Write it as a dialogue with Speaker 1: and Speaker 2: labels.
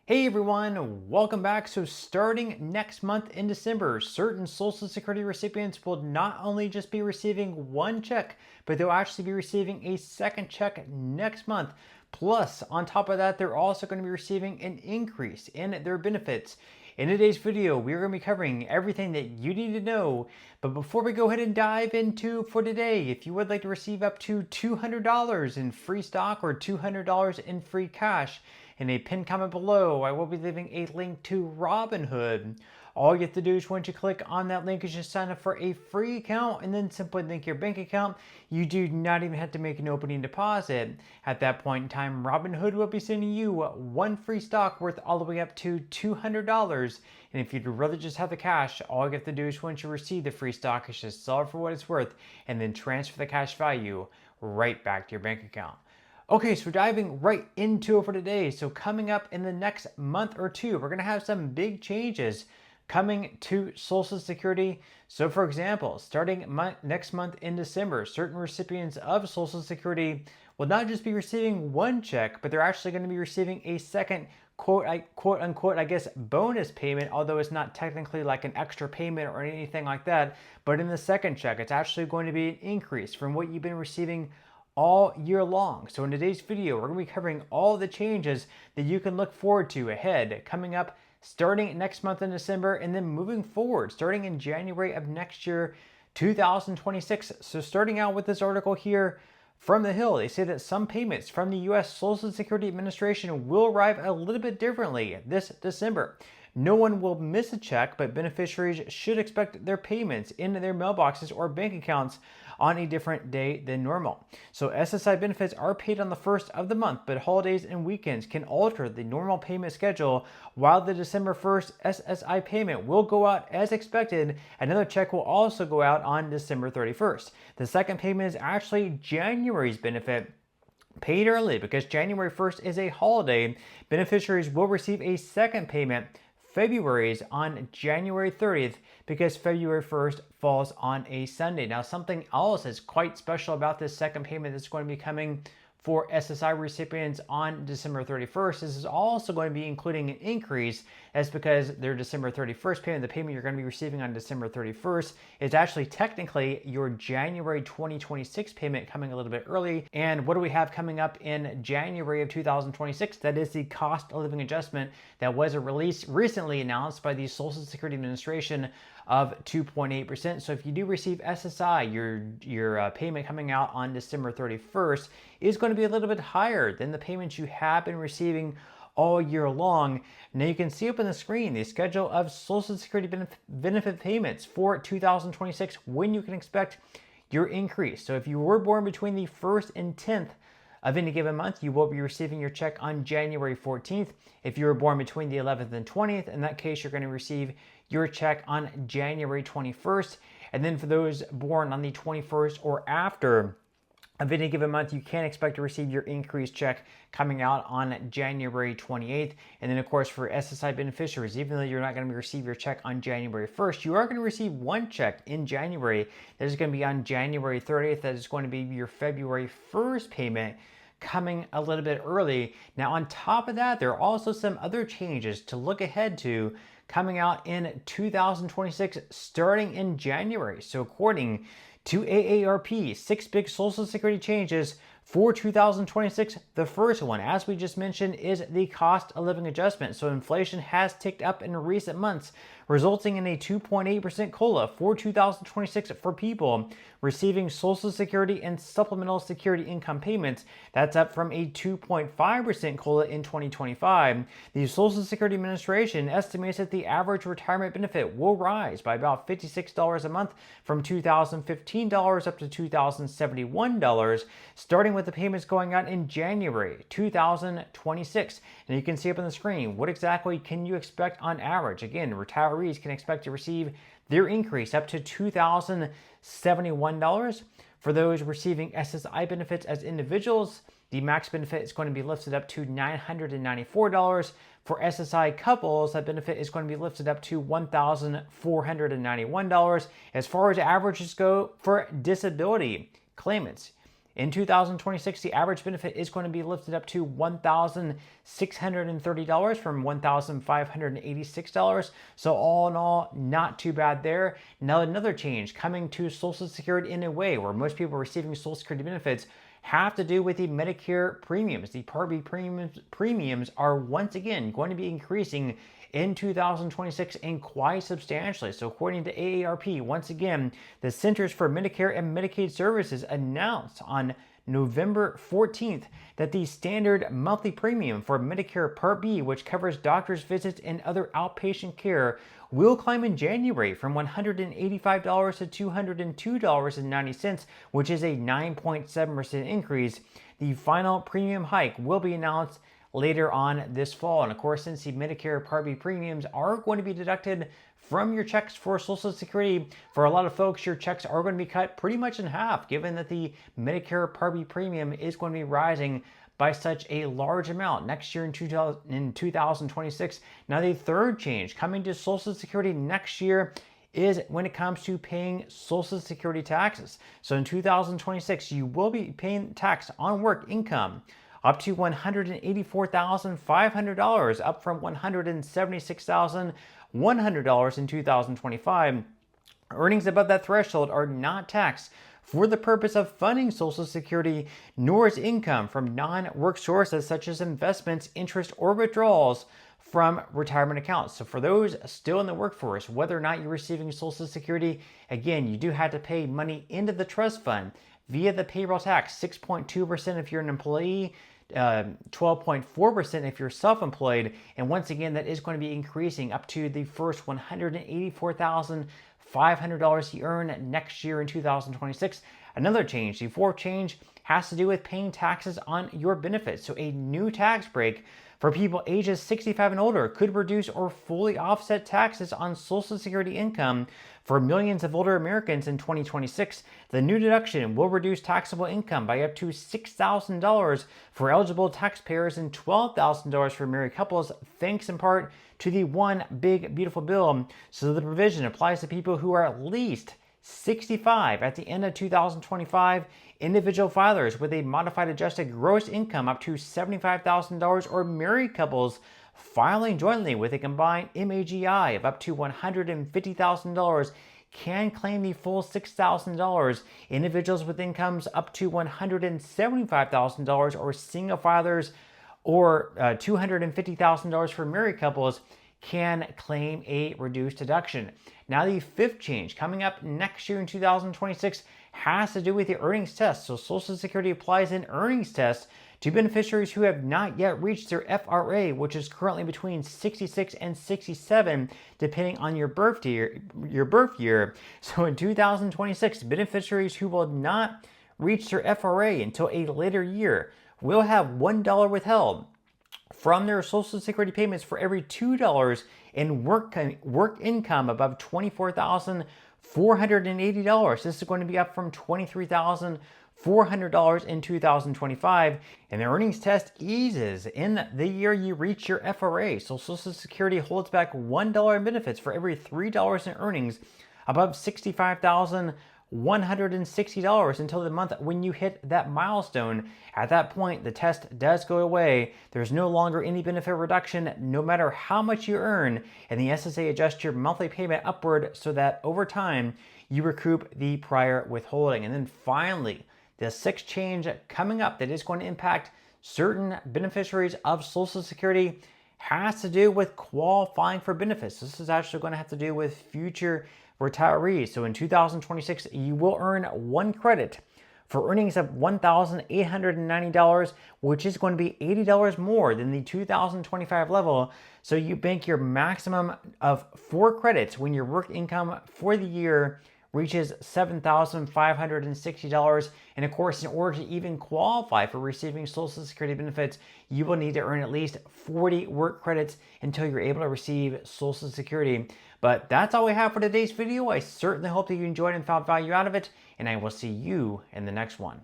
Speaker 1: Hey everyone, welcome back. So starting next month in December, certain Social Security recipients will not only just be receiving one check, but they'll actually be receiving a second check next month. Plus, on top of that, they're also going to be receiving an increase in their benefits. In today's video, we're going to be covering everything that you need to know. But before we go ahead and dive into for today, if you would like to receive up to $200 in free stock or $200 in free cash, in a pinned comment below, I will be leaving a link to Robinhood. All you have to do is once you click on that link is just sign up for a free account and then simply link your bank account. You do not even have to make an opening deposit. At that point in time, Robinhood will be sending you one free stock worth all the way up to $200. And if you'd rather just have the cash, all you have to do is once you receive the free stock is just sell it for what it's worth and then transfer the cash value right back to your bank account. Okay, so diving right into it for today. So coming up in the next month or two, we're going to have some big changes coming to Social Security. So for example, starting next month in December, certain recipients of Social Security will not just be receiving one check, but they're actually going to be receiving a second quote unquote, I guess, bonus payment, although it's not technically like an extra payment or anything like that. But in the second check, it's actually going to be an increase from what you've been receiving all year long. So in today's video, we're going to be covering all the changes that you can look forward to ahead coming up starting next month in December and then moving forward starting in January of next year, 2026. So starting out with this article here from The Hill, they say that some payments from the U.S. Social Security Administration will arrive a little bit differently this December. No one will miss a check, but beneficiaries should expect their payments into their mailboxes or bank accounts on a different day than normal. So SSI benefits are paid on the first of the month, but holidays and weekends can alter the normal payment schedule. While the December 1st SSI payment will go out as expected, another check will also go out on December 31st. The second payment is actually January's benefit paid early because January 1st is a holiday. Beneficiaries will receive a second payment February's on January 30th because February 1st falls on a Sunday. Now, something else that's quite special about this second payment that's going to be coming for SSI recipients on December 31st. This is also going to be including an increase. That's because their December 31st payment, the payment you're going to be receiving on December 31st, is actually technically your January 2026 payment coming a little bit early. And what do we have coming up in January of 2026? That is the cost of living adjustment that was recently announced by the Social Security Administration of 2.8%. So if you do receive SSI, your payment coming out on December 31st is going to be a little bit higher than the payments you have been receiving all year long. Now you can see up on the screen the schedule of Social Security benefit payments for 2026, when you can expect your increase. So if you were born between the 1st and 10th of any given month, you will be receiving your check on January 14th. If you were born between the 11th and 20th, in that case, you're going to receive your check on January 21st. And then for those born on the 21st or after of any given month, you can expect to receive your increased check coming out on January 28th. And then, of course, for SSI beneficiaries, even though you're not going to receive your check on January 1st, you are going to receive one check in January. That is going to be on January 30th. That is going to be your February 1st payment, coming a little bit early. Now, on top of that, there are also some other changes to look ahead to coming out in 2026, starting in January. So according to AARP, 6 big Social Security changes for 2026. The first one, as we just mentioned, is the cost of living adjustment. So inflation has ticked up in recent months, resulting in a 2.8% COLA for 2026 for people receiving Social Security and Supplemental Security income payments. That's up from a 2.5% COLA in 2025. The Social Security Administration estimates that the average retirement benefit will rise by about $56 a month from $2,015 up to $2,071, starting with the payments going out in January 2026. And you can see up on the screen, what exactly can you expect on average? Again, retirees can expect to receive their increase up to $2,071. For those receiving SSI benefits as individuals, the max benefit is going to be lifted up to $994. For SSI couples, that benefit is going to be lifted up to $1,491. As far as averages go for disability claimants, In 2026, the average benefit is going to be lifted up to $1,630 from $1,586. So all in all, not too bad there. Now another change coming to Social Security in a way where most people receiving Social Security benefits have to do with the Medicare premiums. The Part B premiums are once again going to be increasing in 2026 and quite substantially. So according to AARP, once again, the Centers for Medicare and Medicaid Services announced on November 14th that the standard monthly premium for Medicare Part B, which covers doctor's visits and other outpatient care, will climb in January from $185 to $202.90, which is a 9.7% increase. The final premium hike will be announced later on this fall. And of course, since the Medicare Part B premiums are going to be deducted from your checks for Social Security, for a lot of folks, your checks are going to be cut pretty much in half, given that the Medicare Part B premium is going to be rising by such a large amount next year in 2026. Now, the third change coming to Social Security next year is when it comes to paying Social Security taxes. So in 2026, you will be paying tax on work income up to $184,500, up from $176,100 in 2025. Earnings above that threshold are not taxed for the purpose of funding Social Security, nor is income from non-work sources such as investments, interest, or withdrawals from retirement accounts. So for those still in the workforce, whether or not you're receiving Social Security, again, you do have to pay money into the trust fund via the payroll tax, 6.2% if you're an employee, 12.4% if you're self-employed, and once again, that is going to be increasing up to the first $184,500 you earn next year in 2026. Another change, the fourth change, has to do with paying taxes on your benefits. So a new tax break for people ages 65 and older could reduce or fully offset taxes on Social Security income for millions of older Americans in 2026. The new deduction will reduce taxable income by up to $6,000 for eligible taxpayers and $12,000 for married couples, thanks in part to the One Big Beautiful Bill. So the provision applies to people who are at least 65 at the end of 2025, individual filers with a modified adjusted gross income up to $75,000, or married couples filing jointly with a combined MAGI of up to $150,000 can claim the full $6,000. Individuals with incomes up to $175,000 or single filers, or $250,000 for married couples, can claim a reduced deduction. Now, the fifth change coming up next year in 2026 has to do with the earnings test. So Social Security applies an earnings test to beneficiaries who have not yet reached their FRA, which is currently between 66 and 67, depending on your birth year. So in 2026, beneficiaries who will not reach their FRA until a later year will have $1 withheld from their Social Security payments for every $2 in work income above $24,480. This is going to be up from $23,400 in 2025. And the earnings test eases in the year you reach your FRA. So Social Security holds back $1 in benefits for every $3 in earnings above $65,160 until the month when you hit that milestone. At that point, the test does go away. There's no longer any benefit reduction no matter how much you earn, and the SSA adjusts your monthly payment upward so that over time you recoup the prior withholding. And then finally, the sixth change coming up that is going to impact certain beneficiaries of Social Security has to do with qualifying for benefits. This is actually going to have to do with future retirees. So in 2026, you will earn 1 credit for earnings of $1,890, which is going to be $80 more than the 2025 level. So you bank your maximum of 4 credits when your work income for the year reaches $7,560. And of course, in order to even qualify for receiving Social Security benefits, you will need to earn at least 40 work credits until you're able to receive Social Security. But that's all we have for today's video. I certainly hope that you enjoyed and found value out of it, and I will see you in the next one.